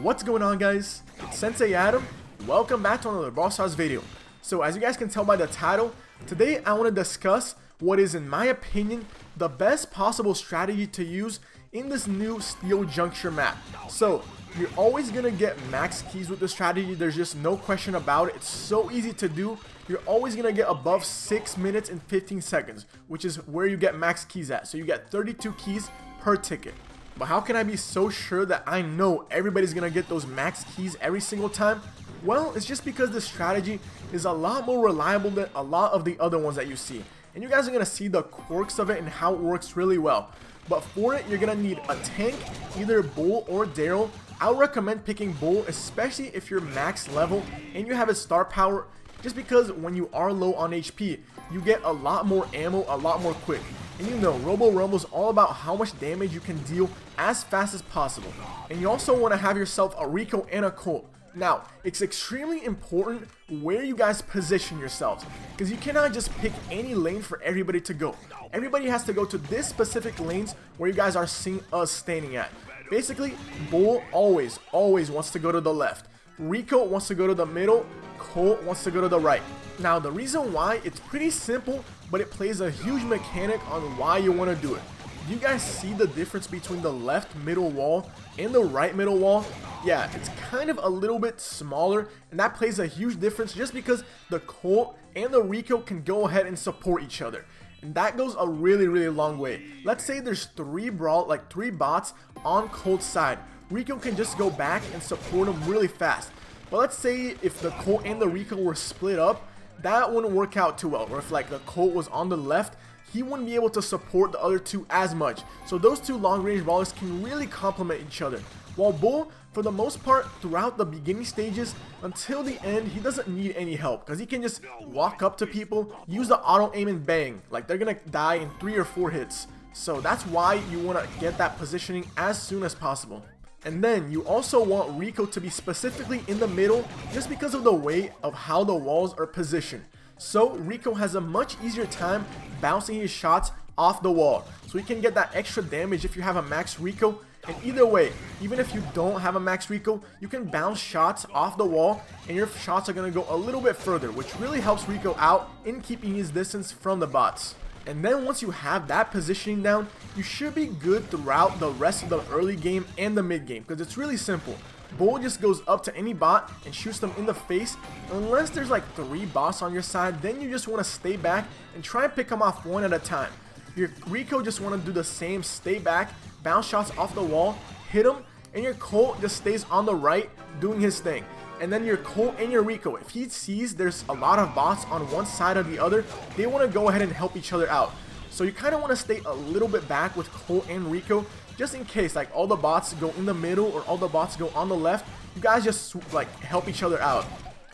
What's going on, guys? It's Sensei Adam. Welcome back to another Brawl Stars video. So as you guys can tell by the title, today I want to discuss what is, in my opinion, the best possible strategy to use in this new Steel Junction map. So you're always going to get max keys with this strategy. There's just no question about it. It's so easy to do. You're always going to get above 6 minutes and 15 seconds, which is where you get max keys at. So you get 32 keys per ticket. But how can I be so sure that I know everybody's going to get those max keys every single time? Well, it's just because this strategy is a lot more reliable than a lot of the other ones that you see. And you guys are going to see the quirks of it and how it works really well. But for it, you're going to need a tank, either Bull or Daryl. I would recommend picking Bull, especially if you're max level and you have a star power, just because when you are low on HP, you get a lot more ammo a lot more quick. And you know, Robo Rumble is all about how much damage you can deal as fast as possible. And you also want to have yourself a Rico and a Colt. Now, it's extremely important where you guys position yourselves, because you cannot just pick any lane for everybody to go. Everybody has to go to this specific lanes where you guys are seeing us standing at. Basically, Bull always wants to go to the left. Rico wants to go to the middle. Colt wants to go to the right. Now, the reason why, it's pretty simple, but it plays a huge mechanic on why you want to do it. Do you guys see the difference between the left middle wall and the right middle wall? Yeah, it's kind of a little bit smaller, and that plays a huge difference just because the Colt and the Rico can go ahead and support each other. And that goes a really long way. Let's say there's three bots on Colt's side. Rico can just go back and support them really fast. But let's say if the Colt and the Rico were split up, that wouldn't work out too well. Or if like the Colt was on the left, he wouldn't be able to support the other two as much. So those two long range brawlers can really complement each other. While Bull, for the most part, throughout the beginning stages until the end, he doesn't need any help, because he can just walk up to people, use the auto aim and bang. Like, they're gonna die in 3 or 4 hits. So that's why you want to get that positioning as soon as possible. And then you also want Rico to be specifically in the middle, just because of the way of how the walls are positioned. So Rico has a much easier time bouncing his shots off the wall, so he can get that extra damage if you have a max Rico. And either way, even if you don't have a max Rico, you can bounce shots off the wall and your shots are going to go a little bit further, which really helps Rico out in keeping his distance from the bots. And then once you have that positioning down, you should be good throughout the rest of the early game and the mid game, because it's really simple. Bull just goes up to any bot and shoots them in the face. Unless there's like 3 bots on your side, then you just want to stay back and try and pick them off one at a time. Your Rico just want to do the same, stay back, bounce shots off the wall, hit them, and your Colt just stays on the right doing his thing. And then your Colt and your Rico, if he sees there's a lot of bots on one side or the other, they want to go ahead and help each other out. So you kind of want to stay a little bit back with Colt and Rico, just in case like all the bots go in the middle or all the bots go on the left. You guys just like help each other out.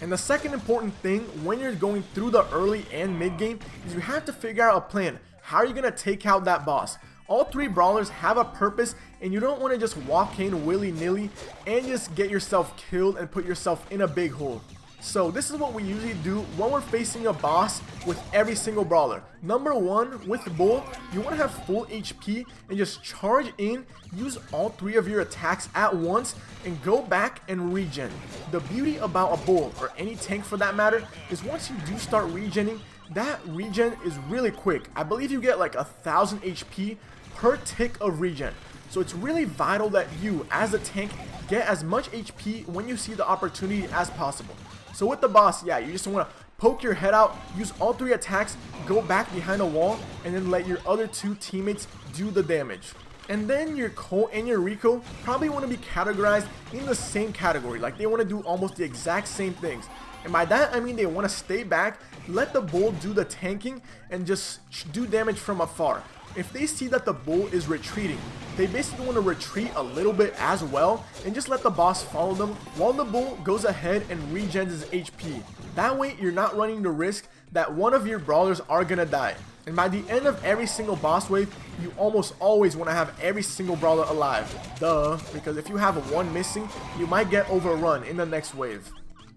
And the second important thing when you're going through the early and mid game is you have to figure out a plan. How are you going to take out that boss? All 3 brawlers have a purpose, and you don't want to just walk in willy-nilly and just get yourself killed and put yourself in a big hole. So this is what we usually do when we're facing a boss with every single brawler. Number 1, with Bull, you want to have full HP and just charge in, use all 3 of your attacks at once, and go back and regen. The beauty about a Bull, or any tank for that matter, is once you do start regenning, that regen is really quick. I believe you get like 1000 HP per tick of regen. So it's really vital that you, as a tank, get as much HP when you see the opportunity as possible. So with the boss, yeah, you just want to poke your head out, use all 3 attacks, go back behind a wall, and then let your other 2 teammates do the damage. And then your Colt and your Rico probably want to be categorized in the same category. Like, they want to do almost the exact same things. And by that, I mean they want to stay back, let the Bull do the tanking, and just do damage from afar. If they see that the Bull is retreating, they basically want to retreat a little bit as well, and just let the boss follow them while the Bull goes ahead and regens his HP. That way, you're not running the risk that one of your brawlers are gonna die. And by the end of every single boss wave, you almost always want to have every single brawler alive. Duh, because if you have one missing, you might get overrun in the next wave.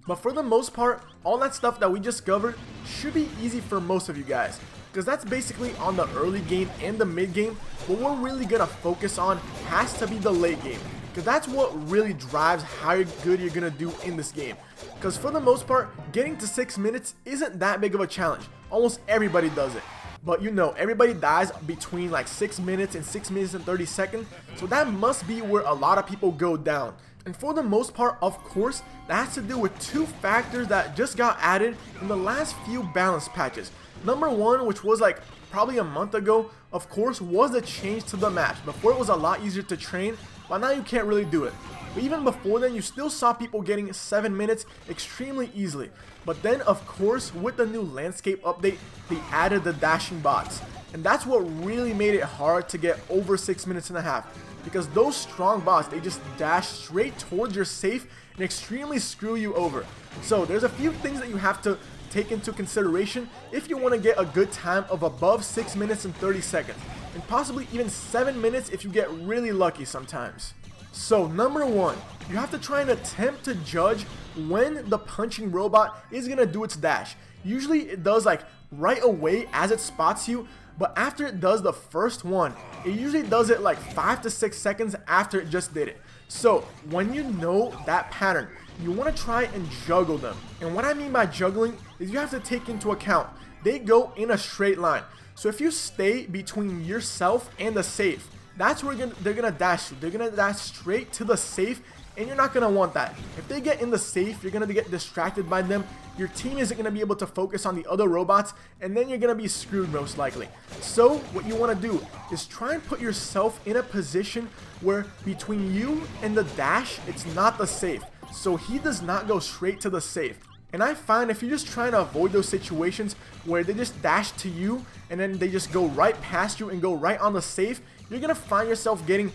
But for the most part, all that stuff that we just covered should be easy for most of you guys, because that's basically on the early game and the mid game. What we're really gonna focus on has to be the late game. because that's what really drives how good you're gonna do in this game. Because for the most part, getting to 6 minutes isn't that big of a challenge. Almost everybody does it. But you know, everybody dies between like 6 minutes and 6 minutes and 30 seconds, so that must be where a lot of people go down. And for the most part, of course, that has to do with two factors that just got added in the last few balance patches. Number one, which was like probably a month ago, of course, was the change to the maps. Before it was a lot easier to train, but now you can't really do it. But even before then, you still saw people getting 7 minutes extremely easily. But then, of course, with the new landscape update, they added the dashing bots. And that's what really made it hard to get over 6 minutes and a half. Because those strong bots, they just dash straight towards your safe and extremely screw you over. So there's a few things that you have to take into consideration if you want to get a good time of above 6 minutes and 30 seconds. And possibly even 7 minutes if you get really lucky sometimes. So number one, you have to try and attempt to judge when the punching robot is going to do its dash. Usually it does like right away as it spots you, but after it does the first one, it usually does it like 5 to 6 seconds after it just did it. So when you know that pattern, you want to try and juggle them. And what I mean by juggling is you have to take into account they go in a straight line. So if you stay between yourself and the safe, that's where they're gonna dash you. They're gonna dash straight to the safe, and you're not gonna want that. If they get in the safe, you're gonna get distracted by them. Your team isn't gonna be able to focus on the other robots, and then you're gonna be screwed most likely. So what you wanna do is try and put yourself in a position where between you and the dash, it's not the safe. So he does not go straight to the safe. And I find if you're just trying to avoid those situations where they just dash to you and then they just go right past you and go right on the safe, you're going to find yourself getting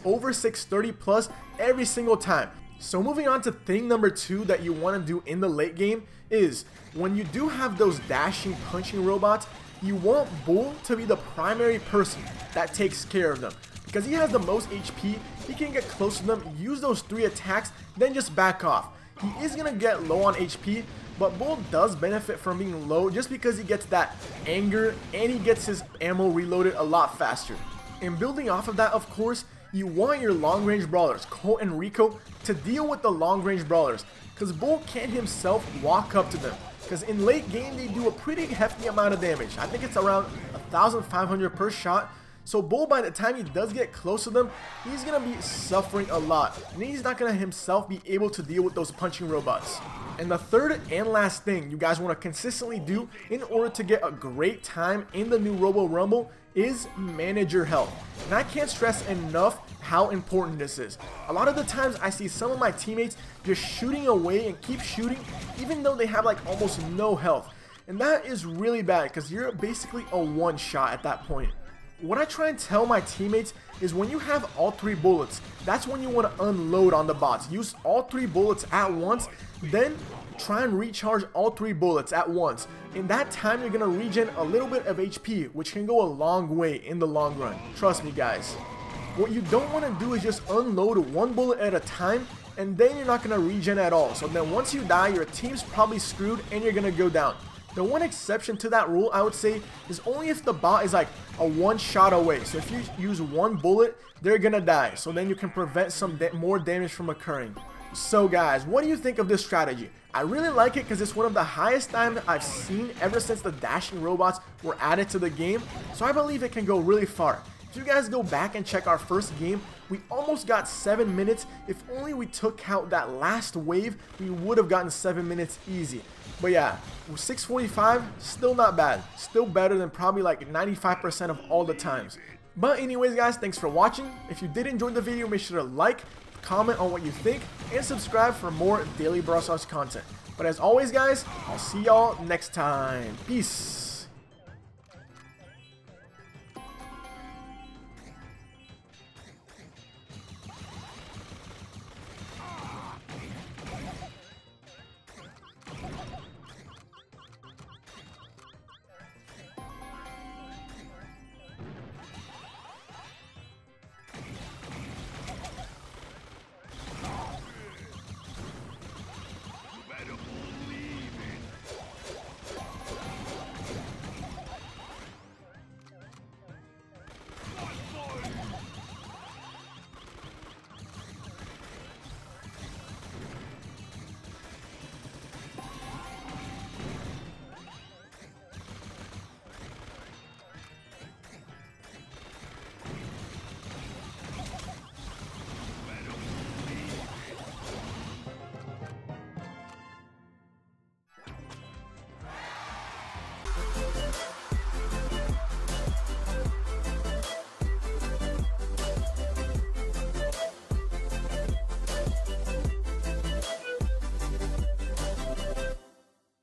over 630 plus every single time. So moving on to thing number two that you want to do in the late game is when you do have those dashing punching robots, you want Bull to be the primary person that takes care of them. Because he has the most HP, he can get close to them, use those 3 attacks, then just back off. He is going to get low on HP, but Bull does benefit from being low just because he gets that anger and he gets his ammo reloaded a lot faster. And building off of that, of course, you want your long range brawlers, Colt and Rico, to deal with the long range brawlers, because Bull can't himself walk up to them. Because in late game, they do a pretty hefty amount of damage. I think it's around 1,500 per shot. So Bull, by the time he does get close to them, he's going to be suffering a lot. And he's not going to himself be able to deal with those punching robots. And the third and last thing you guys want to consistently do in order to get a great time in the new Robo Rumble is manage your health. And I can't stress enough how important this is. A lot of the times I see some of my teammates just shooting away and keep shooting even though they have like almost no health. And that is really bad because you're basically a one shot at that point. What I try and tell my teammates is when you have all 3 bullets, that's when you want to unload on the bots. Use all 3 bullets at once, then try and recharge all 3 bullets at once. In that time, you're going to regen a little bit of HP, which can go a long way in the long run. Trust me, guys. What you don't want to do is just unload 1 bullet at a time, and then you're not going to regen at all. So then once you die, your team's probably screwed and you're going to go down. The one exception to that rule, I would say, is only if the bot is like a 1 shot away. So if you use 1 bullet, they're gonna die. So then you can prevent some more damage from occurring. So guys, what do you think of this strategy? I really like it because it's one of the highest times I've seen ever since the dashing robots were added to the game. So I believe it can go really far. If you guys go back and check our first game, we almost got 7 minutes. If only we took out that last wave, we would have gotten 7 minutes easy. But yeah, 6:45, still not bad. Still better than probably like 95% of all the times. But anyways guys, thanks for watching. If you did enjoy the video, make sure to like, comment on what you think, and subscribe for more daily Brawl Stars content. But as always guys, I'll see y'all next time. Peace.